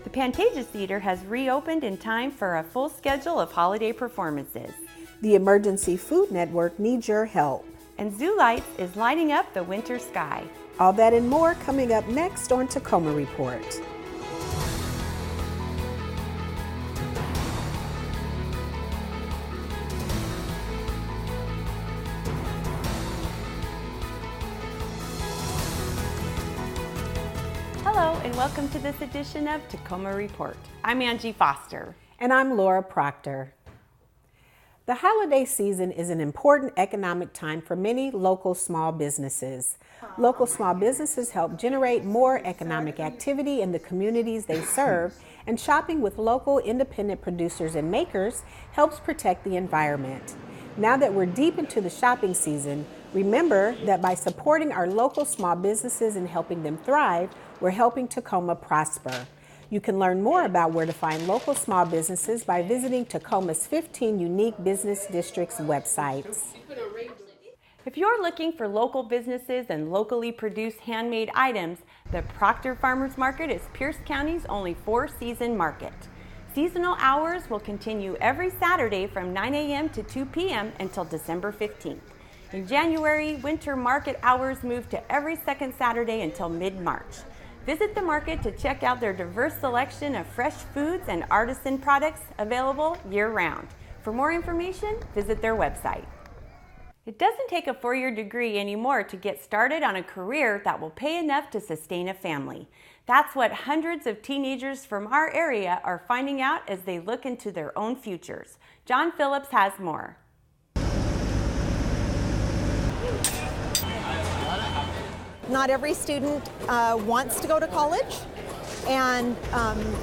The Pantages Theater has reopened in time for a full schedule of holiday performances. The Emergency Food Network needs your help. And Zoo Lights is lighting up the winter sky. All that and more coming up next on Tacoma Report. Hello and welcome to this edition of Tacoma Report. I'm Angie Foster. And I'm Laura Proctor. The holiday season is an important economic time for many local small businesses. Local small businesses help generate more economic activity in the communities they serve, and shopping with local independent producers and makers helps protect the environment. Now that we're deep into the shopping season, remember that by supporting our local small businesses and helping them thrive, we're helping Tacoma prosper. You can learn more about where to find local small businesses by visiting Tacoma's 15 unique business districts websites. If you're looking for local businesses and locally produced handmade items, the Proctor Farmers Market is Pierce County's only four-season market. Seasonal hours will continue every Saturday from 9 a.m. to 2 p.m. until December 15th. In January, winter market hours move to every second Saturday until mid-March. Visit the market to check out their diverse selection of fresh foods and artisan products available year-round. For more information, visit their website. It doesn't take a four-year degree anymore to get started on a career that will pay enough to sustain a family. That's what hundreds of teenagers from our area are finding out as they look into their own futures. John Phillips has more. Not every student wants to go to college, and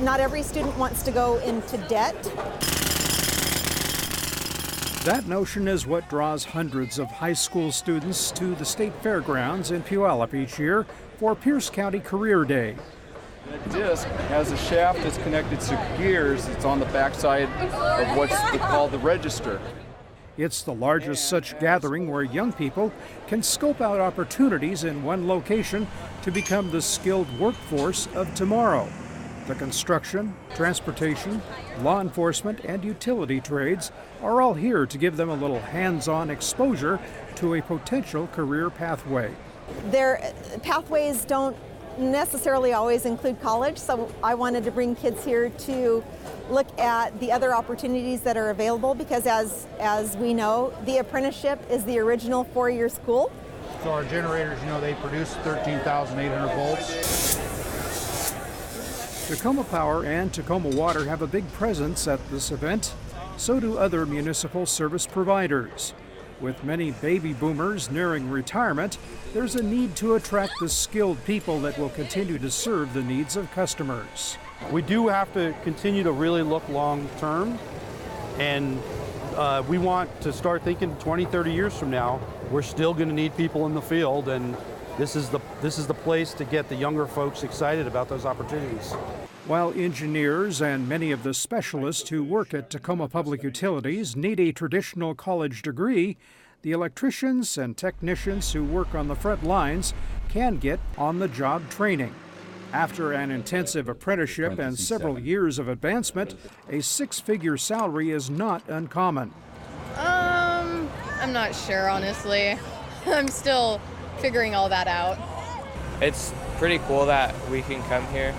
not every student wants to go into debt. That notion is what draws hundreds of high school students to the state fairgrounds in Puyallup each year for Pierce County Career Day. The disc has a shaft that's connected to gears. It's on the backside of what's called the register. It's the largest such gathering where young people can scope out opportunities in one location to become the skilled workforce of tomorrow. The construction, transportation, law enforcement, and utility trades are all here to give them a little hands-on exposure to a potential career pathway. Their pathways don't necessarily always include college, so I wanted to bring kids here to look at the other opportunities that are available, because as we know, the apprenticeship is the original four-year school. So our generators, they produce 13,800 volts. Tacoma Power and Tacoma Water have a big presence at this event. So do other municipal service providers. With many baby boomers nearing retirement, there's a need to attract the skilled people that will continue to serve the needs of customers. We do have to continue to really look long term, and we want to start thinking 20, 30 years from now, we're still going to need people in the field, and this is the place to get the younger folks excited about those opportunities. While engineers and many of the specialists who work at Tacoma Public Utilities need a traditional college degree, the electricians and technicians who work on the front lines can get on-the-job training. After an intensive apprenticeship and several years of advancement, a six-figure salary is not uncommon. I'm not sure, honestly. I'm still figuring all that out. It's pretty cool that we can come here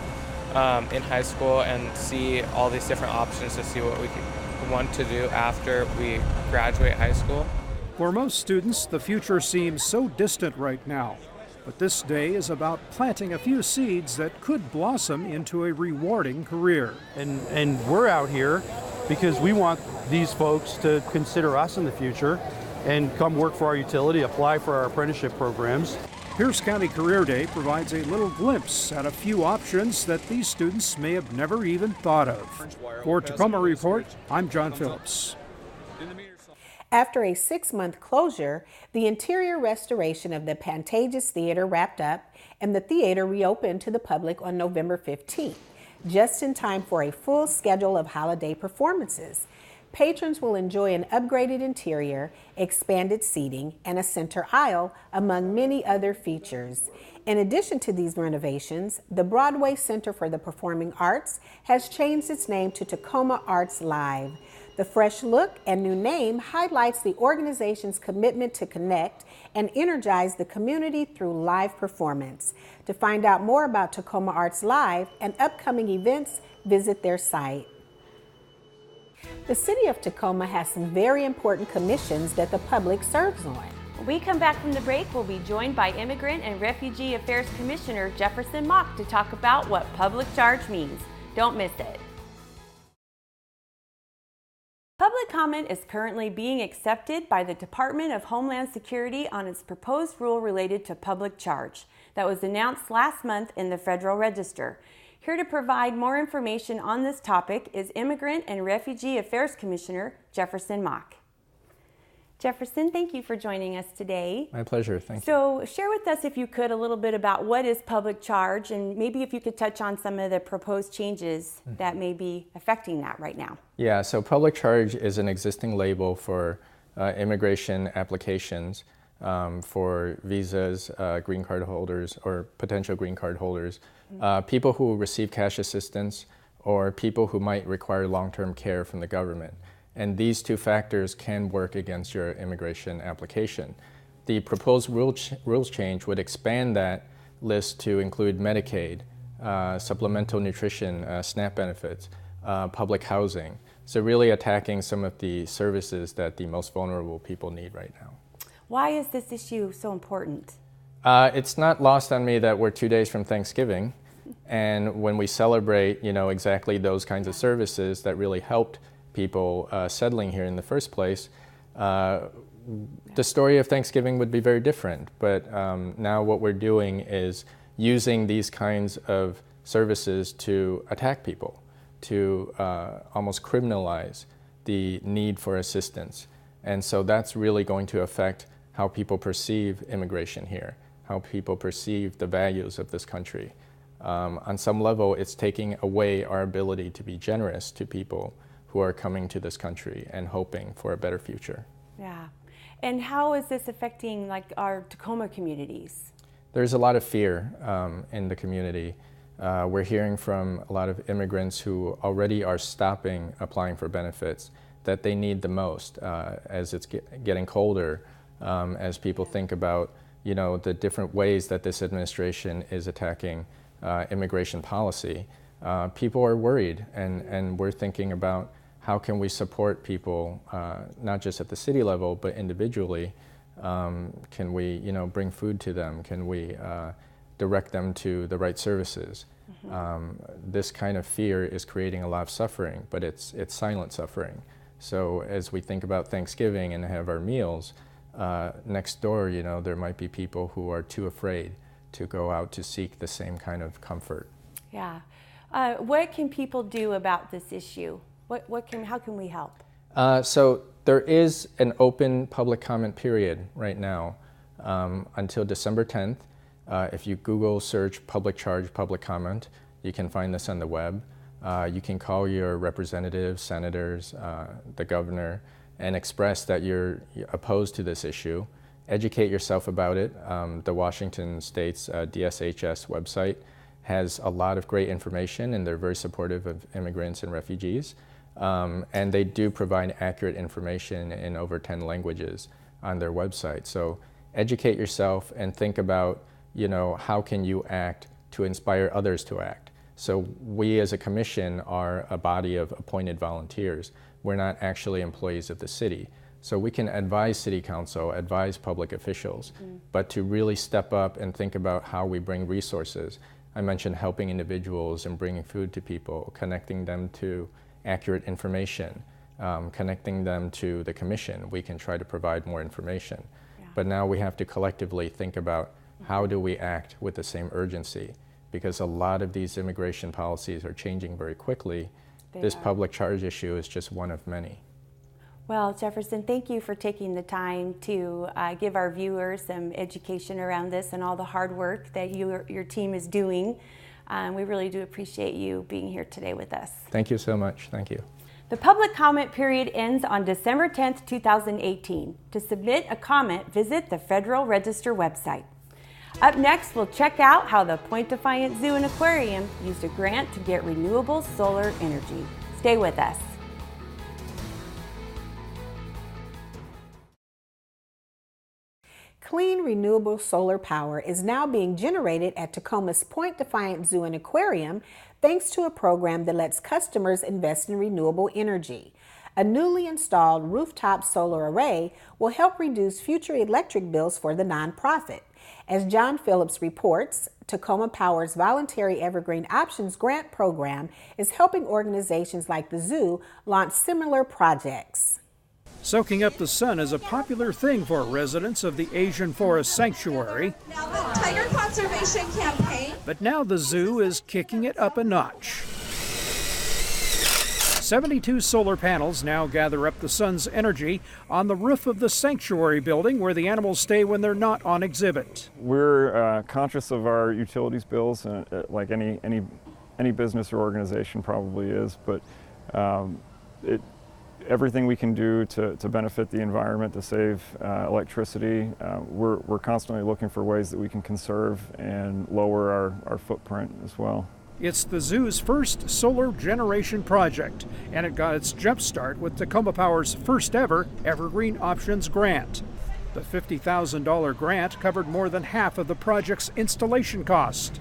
in high school and see all these different options to see what we want to do after we graduate high school. For most students, the future seems so distant right now. But this day is about planting a few seeds that could blossom into a rewarding career. And we're out here because we want these folks to consider us in the future and come work for our utility, apply for our apprenticeship programs. Pierce County Career Day provides a little glimpse at a few options that these students may have never even thought of. For Tacoma Report, I'm John Phillips. After a 6-month closure, the interior restoration of the Pantages Theater wrapped up, and the theater reopened to the public on November 15th, just in time for a full schedule of holiday performances. Patrons will enjoy an upgraded interior, expanded seating, and a center aisle, among many other features. In addition to these renovations, the Broadway Center for the Performing Arts has changed its name to Tacoma Arts Live. The fresh look and new name highlights the organization's commitment to connect and energize the community through live performance. To find out more about Tacoma Arts Live and upcoming events, visit their site. The City of Tacoma has some very important commissions that the public serves on. When we come back from the break, we'll be joined by Immigrant and Refugee Affairs Commissioner Jefferson Mock to talk about what public charge means. Don't miss it. Public comment is currently being accepted by the Department of Homeland Security on its proposed rule related to public charge that was announced last month in the Federal Register. Here to provide more information on this topic is Immigrant and Refugee Affairs Commissioner Jefferson Mock. Jefferson, thank you for joining us today. My pleasure, thank you. So share with us, if you could, a little bit about what is public charge, and maybe if you could touch on some of the proposed changes that may be affecting that right now. Yeah, so public charge is an existing label for immigration applications for visas, green card holders, or potential green card holders, people who receive cash assistance, or people who might require long-term care from the government. And these two factors can work against your immigration application. The proposed rules change would expand that list to include Medicaid, supplemental nutrition, SNAP benefits, public housing. So really attacking some of the services that the most vulnerable people need right now. Why is this issue so important? It's not lost on me that we're 2 days from Thanksgiving, and when we celebrate, exactly those kinds of services that really helped people settling here in the first place, the story of Thanksgiving would be very different. But now what we're doing is using these kinds of services to attack people, to almost criminalize the need for assistance. And so that's really going to affect how people perceive immigration here, how people perceive the values of this country. On some level, it's taking away our ability to be generous to people who are coming to this country and hoping for a better future. Yeah. And how is this affecting our Tacoma communities? There's a lot of fear in the community. We're hearing from a lot of immigrants who already are stopping applying for benefits that they need the most as it's getting colder, as people think about the different ways that this administration is attacking immigration policy. People are worried, and we're thinking about how can we support people, not just at the city level, but individually. Can we, bring food to them? Can we direct them to the right services? This kind of fear is creating a lot of suffering, but it's silent suffering. So as we think about Thanksgiving and have our meals, next door, there might be people who are too afraid to go out to seek the same kind of comfort. Yeah. What can people do about this issue? How can we help? So there is an open public comment period right now until December 10th. If you Google search public charge, public comment, you can find this on the web. You can call your representatives, senators, the governor, and express that you're opposed to this issue. Educate yourself about it. The Washington State's DSHS website has a lot of great information, and they're very supportive of immigrants and refugees. And they do provide accurate information in over 10 languages on their website. So educate yourself and think about, how can you act to inspire others to act? So we as a commission are a body of appointed volunteers. We're not actually employees of the city. So we can advise city council, advise public officials, but to really step up and think about how we bring resources. I mentioned helping individuals and bringing food to people, connecting them to accurate information, connecting them to the commission. We can try to provide more information. Yeah. But now we have to collectively think about how do we act with the same urgency, because a lot of these immigration policies are changing very quickly. This public charge issue is just one of many. Well, Jefferson, thank you for taking the time to give our viewers some education around this and all the hard work that your team is doing. We really do appreciate you being here today with us. Thank you so much. Thank you. The public comment period ends on December 10th, 2018. To submit a comment, visit the Federal Register website. Up next, we'll check out how the Point Defiant Zoo and Aquarium used a grant to get renewable solar energy. Stay with us. Clean, renewable solar power is now being generated at Tacoma's Point Defiant Zoo and Aquarium thanks to a program that lets customers invest in renewable energy. A newly installed rooftop solar array will help reduce future electric bills for the nonprofit. As John Phillips reports, Tacoma Power's voluntary Evergreen Options grant program is helping organizations like the zoo launch similar projects. Soaking up the sun is a popular thing for residents of the Asian Forest Sanctuary. Now the Tiger Conservation Campaign. But now the zoo is kicking it up a notch. 72 solar panels now gather up the sun's energy on the roof of the sanctuary building where the animals stay when they're not on exhibit. We're conscious of our utilities bills, like any business or organization probably is, but everything we can do to benefit the environment, to save electricity, we're constantly looking for ways that we can conserve and lower our footprint as well. It's the zoo's first solar generation project, and it got its jump start with Tacoma Power's first ever Evergreen Options grant. The $50,000 grant covered more than half of the project's installation cost.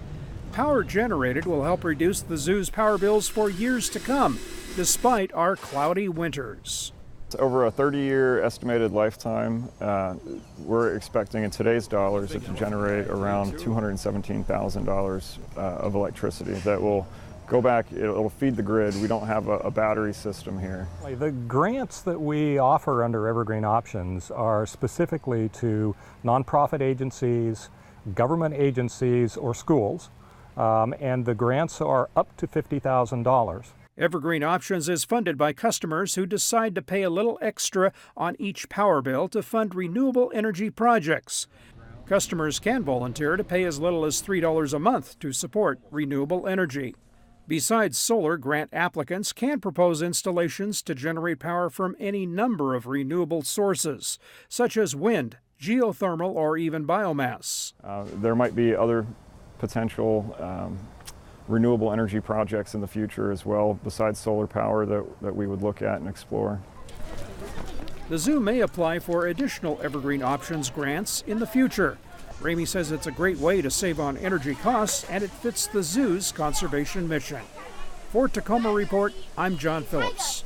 Power generated will help reduce the zoo's power bills for years to come, despite our cloudy winters. Over a 30-year estimated lifetime, we're expecting in today's dollars it to generate around $217,000 of electricity that will go back, it'll feed the grid. We don't have a battery system here. The grants that we offer under Evergreen Options are specifically to nonprofit agencies, government agencies, or schools, and the grants are up to $50,000. Evergreen Options is funded by customers who decide to pay a little extra on each power bill to fund renewable energy projects. Customers can volunteer to pay as little as $3 a month to support renewable energy. Besides solar, grant applicants can propose installations to generate power from any number of renewable sources, such as wind, geothermal, or even biomass. There might be other potential renewable energy projects in the future as well, besides solar power, that we would look at and explore. The zoo may apply for additional Evergreen Options grants in the future. Ramey says it's a great way to save on energy costs, and it fits the zoo's conservation mission. For Tacoma Report, I'm John Phillips.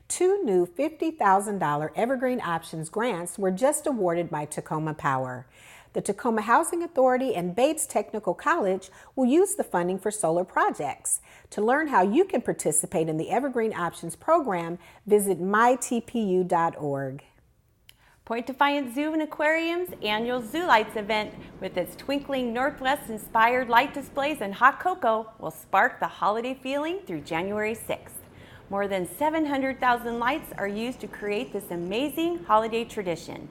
Two new $50,000 Evergreen Options grants were just awarded by Tacoma Power. The Tacoma Housing Authority and Bates Technical College will use the funding for solar projects. To learn how you can participate in the Evergreen Options program, visit mytpu.org. Point Defiant Zoo and Aquarium's annual Zoo Lights event with its twinkling Northwest-inspired light displays and hot cocoa will spark the holiday feeling through January 6th. More than 700,000 lights are used to create this amazing holiday tradition.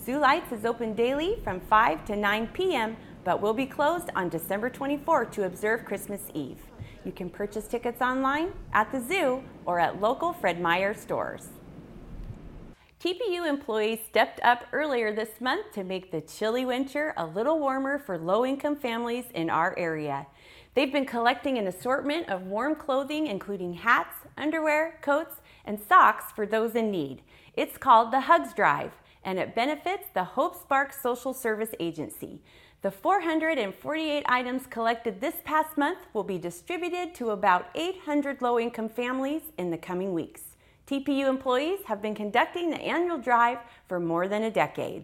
Zoo Lights is open daily from 5 to 9 p.m., but will be closed on December 24 to observe Christmas Eve. You can purchase tickets online, at the zoo, or at local Fred Meyer stores. TPU employees stepped up earlier this month to make the chilly winter a little warmer for low-income families in our area. They've been collecting an assortment of warm clothing, including hats, underwear, coats, and socks for those in need. It's called the Hugs Drive, and it benefits the Hope Spark Social Service Agency. The 448 items collected this past month will be distributed to about 800 low-income families in the coming weeks. TPU employees have been conducting the annual drive for more than a decade.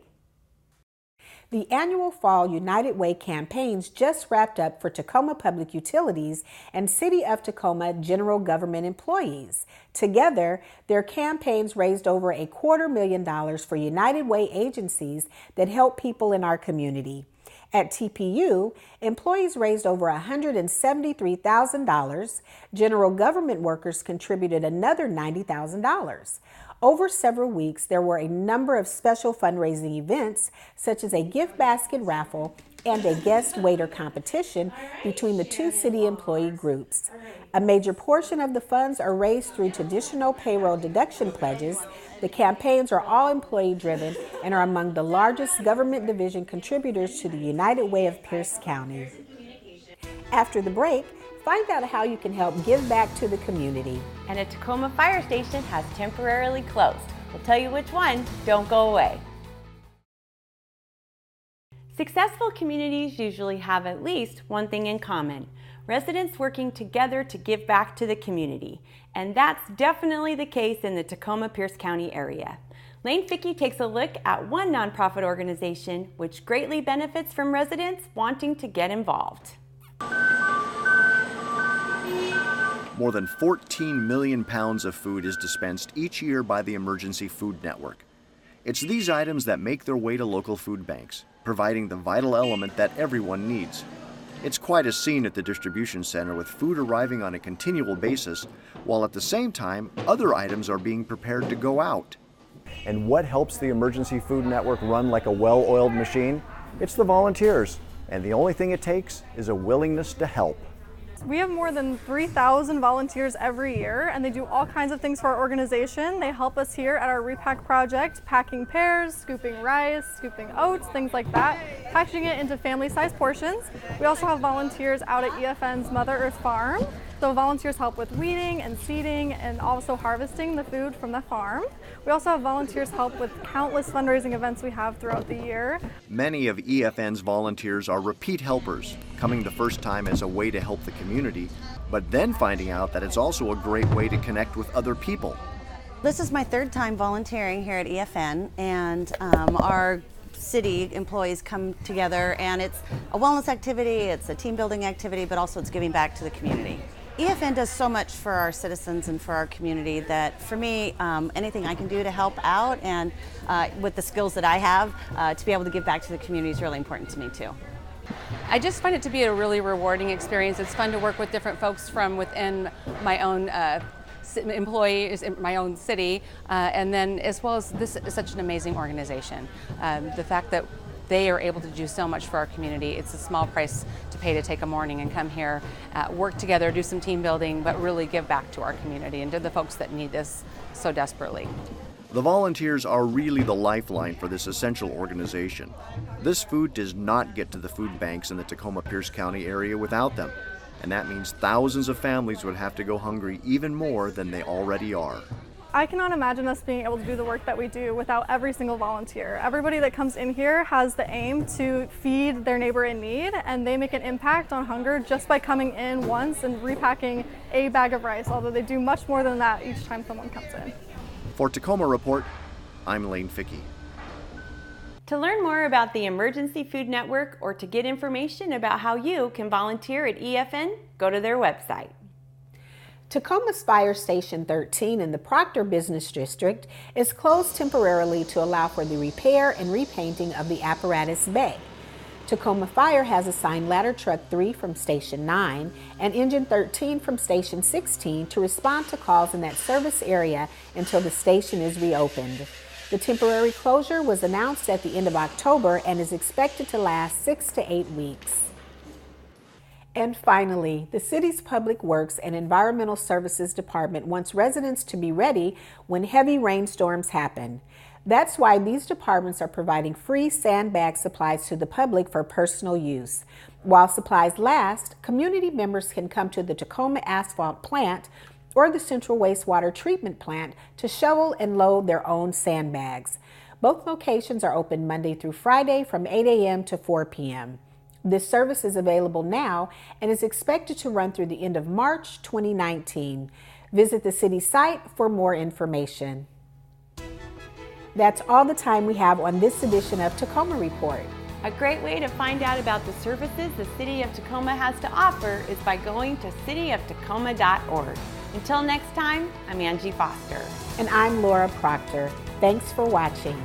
The annual Fall United Way campaigns just wrapped up for Tacoma Public Utilities and City of Tacoma general government employees. Together, their campaigns raised over $250,000 for United Way agencies that help people in our community. At TPU, employees raised over $173,000. General government workers contributed another $90,000. Over several weeks, there were a number of special fundraising events, such as a gift basket raffle and a guest waiter competition between the two city employee groups. A major portion of the funds are raised through traditional payroll deduction pledges. The campaigns are all employee driven and are among the largest government division contributors to the United Way of Pierce County. After the break, find out how you can help give back to the community. And a Tacoma fire station has temporarily closed. We'll tell you which one. Don't go away. Successful communities usually have at least one thing in common: residents working together to give back to the community. And that's definitely the case in the Tacoma-Pierce County area. Lane Fickey takes a look at one nonprofit organization which greatly benefits from residents wanting to get involved. More than 14 million pounds of food is dispensed each year by the Emergency Food Network. It's these items that make their way to local food banks, providing the vital element that everyone needs. It's quite a scene at the distribution center, with food arriving on a continual basis, while at the same time, other items are being prepared to go out. And what helps the Emergency Food Network run like a well-oiled machine? It's the volunteers. And the only thing it takes is a willingness to help. We have more than 3,000 volunteers every year, and they do all kinds of things for our organization. They help us here at our repack project, packing pears, scooping rice, scooping oats, things like that, packaging it into family-sized portions. We also have volunteers out at EFN's Mother Earth Farm. So volunteers help with weeding and seeding and also harvesting the food from the farm. We also have volunteers help with countless fundraising events we have throughout the year. Many of EFN's volunteers are repeat helpers, coming the first time as a way to help the community, but then finding out that it's also a great way to connect with other people. This is my third time volunteering here at EFN, and our city employees come together, and it's a wellness activity, it's a team building activity, but also it's giving back to the community. EFN does so much for our citizens and for our community that, for me, anything I can do to help out and with the skills that I have, to be able to give back to the community is really important to me too. I just find it to be a really rewarding experience. It's fun to work with different folks from within my own employees in my own city, and then as well as this is such an amazing organization. The fact that they are able to do so much for our community. It's a small price to pay to take a morning and come here, work together, do some team building, but really give back to our community and to the folks that need this so desperately. The volunteers are really the lifeline for this essential organization. This food does not get to the food banks in the Tacoma-Pierce County area without them, and that means thousands of families would have to go hungry even more than they already are. I cannot imagine us being able to do the work that we do without every single volunteer. Everybody that comes in here has the aim to feed their neighbor in need, and they make an impact on hunger just by coming in once and repacking a bag of rice, although they do much more than that each time someone comes in. For Tacoma Report, I'm Lane Fickey. To learn more about the Emergency Food Network or to get information about how you can volunteer at EFN, go to their website. Tacoma's Fire Station 13 in the Proctor Business District is closed temporarily to allow for the repair and repainting of the apparatus bay. Tacoma Fire has assigned Ladder Truck 3 from Station 9 and Engine 13 from Station 16 to respond to calls in that service area until the station is reopened. The temporary closure was announced at the end of October and is expected to last 6 to 8 weeks. And finally, the city's Public Works and Environmental Services Department wants residents to be ready when heavy rainstorms happen. That's why these departments are providing free sandbag supplies to the public for personal use. While supplies last, community members can come to the Tacoma Asphalt Plant or the Central Wastewater Treatment Plant to shovel and load their own sandbags. Both locations are open Monday through Friday from 8 a.m. to 4 p.m. This service is available now and is expected to run through the end of March 2019. Visit the city site for more information. That's all the time we have on this edition of Tacoma Report. A great way to find out about the services the City of Tacoma has to offer is by going to cityoftacoma.org. Until next time, I'm Angie Foster. And I'm Laura Proctor. Thanks for watching.